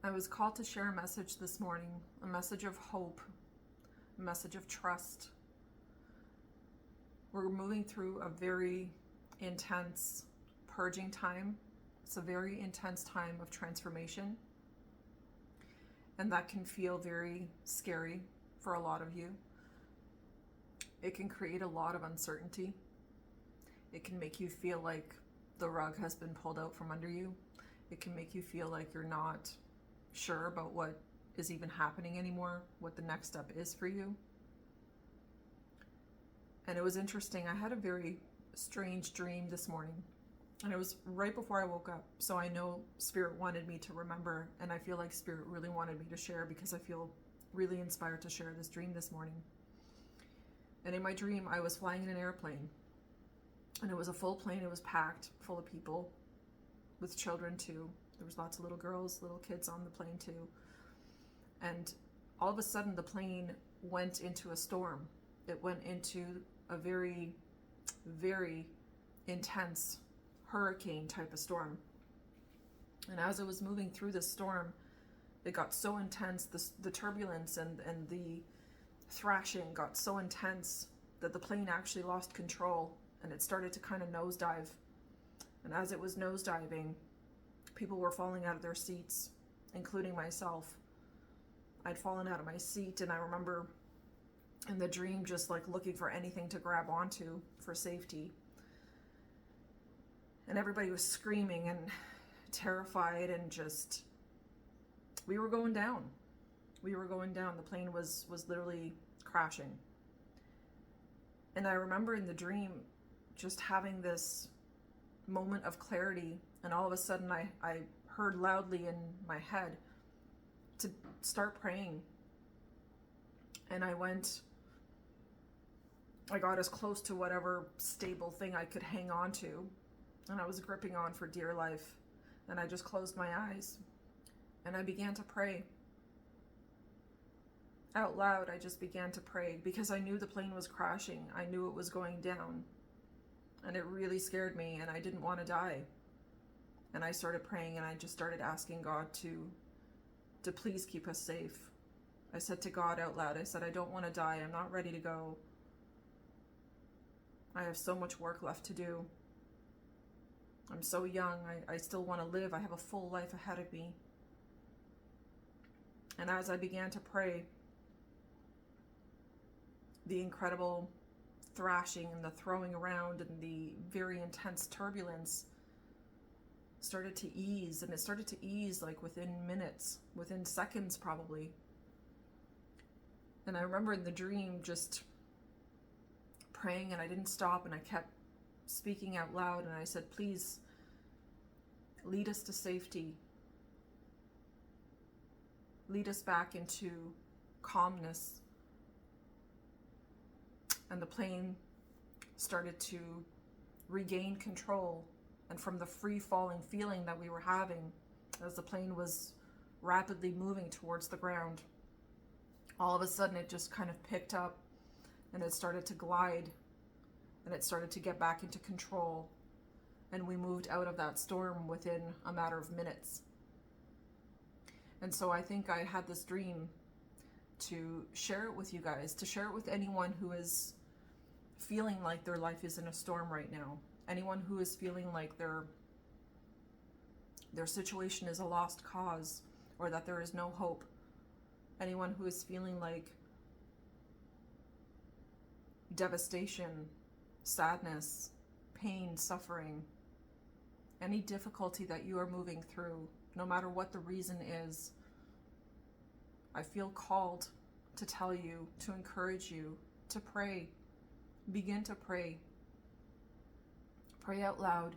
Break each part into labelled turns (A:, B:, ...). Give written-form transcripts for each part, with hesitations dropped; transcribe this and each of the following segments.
A: I was called to share a message this morning, a message of hope, a message of trust. We're moving through a very intense purging time. It's a very intense time of transformation, and that can feel very scary for a lot of you. It can create a lot of uncertainty. It can make you feel like the rug has been pulled out from under you. It can make you feel like you're not sure about what is even happening anymore, what the next step is for you. And it was interesting. I had a very strange dream this morning, and it was right before I woke up. So I know Spirit wanted me to remember, and I feel like Spirit really wanted me to share because I feel really inspired to share this dream this morning. And in my dream, I was flying in an airplane, and it was a full plane. It was packed full of people, with children too. There was lots of little girls, little kids on the plane too. And all of a sudden the plane went into a storm. It went into a very, very intense hurricane type of storm. And as it was moving through the storm, it got so intense, the turbulence and the thrashing got so intense that the plane actually lost control, and it started to kind of nosedive. And as it was nosediving, people were falling out of their seats, including myself. I'd fallen out of my seat, and I remember in the dream just like looking for anything to grab onto for safety. And everybody was screaming and terrified, and just, we were going down. We were going down. The plane was literally crashing. And I remember in the dream just having this moment of clarity, and all of a sudden I heard loudly in my head to start praying. And I got as close to whatever stable thing I could hang on to, and I was gripping on for dear life. And I just closed my eyes and I began to pray. Out loud, I just began to pray because I knew the plane was crashing. I knew it was going down. And it really scared me, and I didn't want to die. And I started praying, and I just started asking God to please keep us safe. I said to God out loud, I said, I don't want to die. I'm not ready to go. I have so much work left to do. I'm so young. I still want to live. I have a full life ahead of me. And as I began to pray, the incredible thrashing and the throwing around and the very intense turbulence started to ease, and it started to ease like within minutes, within seconds probably. And I remember in the dream just praying, and I didn't stop, and I kept speaking out loud, and I said, please lead us to safety. Lead us back into calmness. And the plane started to regain control. And from the free-falling feeling that we were having as the plane was rapidly moving towards the ground, all of a sudden it just kind of picked up, and it started to glide, and it started to get back into control. And we moved out of that storm within a matter of minutes. And so I think I had this dream to share it with you guys, to share it with anyone who is feeling like their life is in a storm right now. Anyone who is feeling like their situation is a lost cause, or that there is no hope. Anyone who is feeling like devastation, sadness, pain, suffering, any difficulty that you are moving through, no matter what the reason is, I feel called to tell you, to encourage you, to pray. Begin to pray. Pray out loud.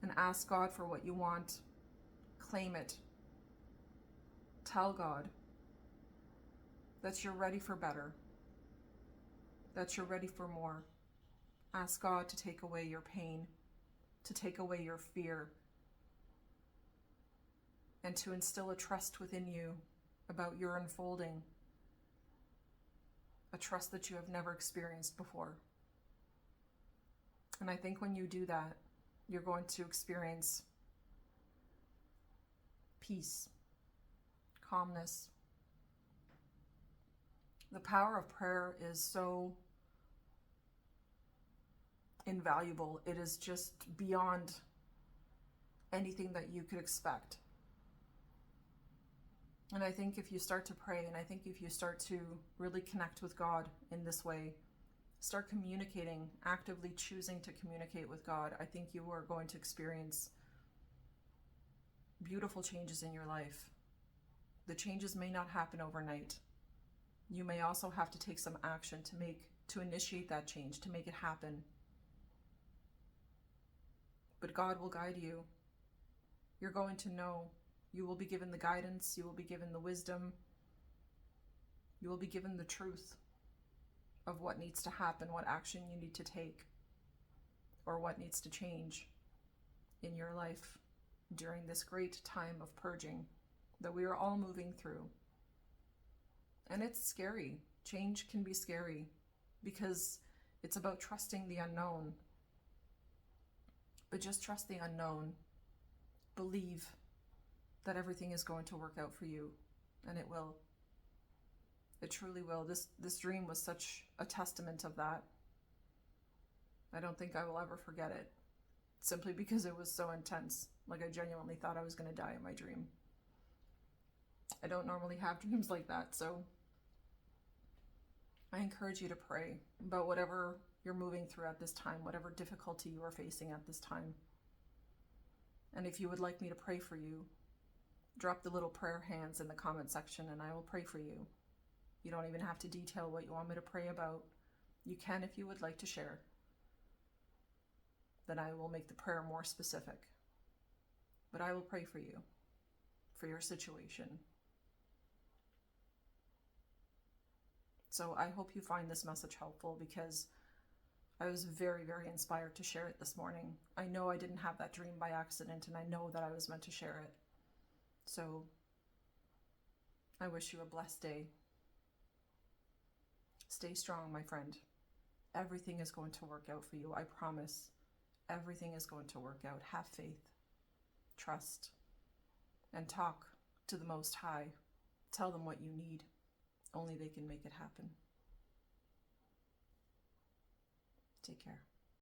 A: And ask God for what you want. Claim it. Tell God that you're ready for better. That you're ready for more. Ask God to take away your pain, to take away your fear, and to instill a trust within you about your unfolding, a trust that you have never experienced before. And I think when you do that, you're going to experience peace, calmness. The power of prayer is so invaluable. It is just beyond anything that you could expect. And I think if you start to pray, and I think if you start to really connect with God in this way, start communicating, actively choosing to communicate with God, I think you are going to experience beautiful changes in your life. The changes may not happen overnight. You may also have to take some action to initiate that change, to make it happen. But God will guide you. You're going to know. You will be given the guidance. You will be given the wisdom. You will be given the truth of what needs to happen, what action you need to take, or what needs to change in your life during this great time of purging that we are all moving through. And it's scary. Change can be scary because it's about trusting the unknown. But just trust the unknown. Believe that everything is going to work out for you, and it will. It truly will. This dream was such a testament of that. I don't think I will ever forget it, simply because it was so intense. Like, I genuinely thought I was going to die in my dream. I don't normally have dreams like that, so I encourage you to pray about whatever you're moving through at this time, whatever difficulty you are facing at this time. And if you would like me to pray for you, drop the little prayer hands in the comment section and I will pray for you. You don't even have to detail what you want me to pray about. You can if you would like to share. Then I will make the prayer more specific. But I will pray for you, for your situation. So I hope you find this message helpful, because I was very, very inspired to share it this morning. I know I didn't have that dream by accident, and I know that I was meant to share it. So I wish you a blessed day. Stay strong, my friend. Everything is going to work out for you. I promise. Everything is going to work out. Have faith, trust, and talk to the Most High. Tell them what you need. Only they can make it happen. Take care.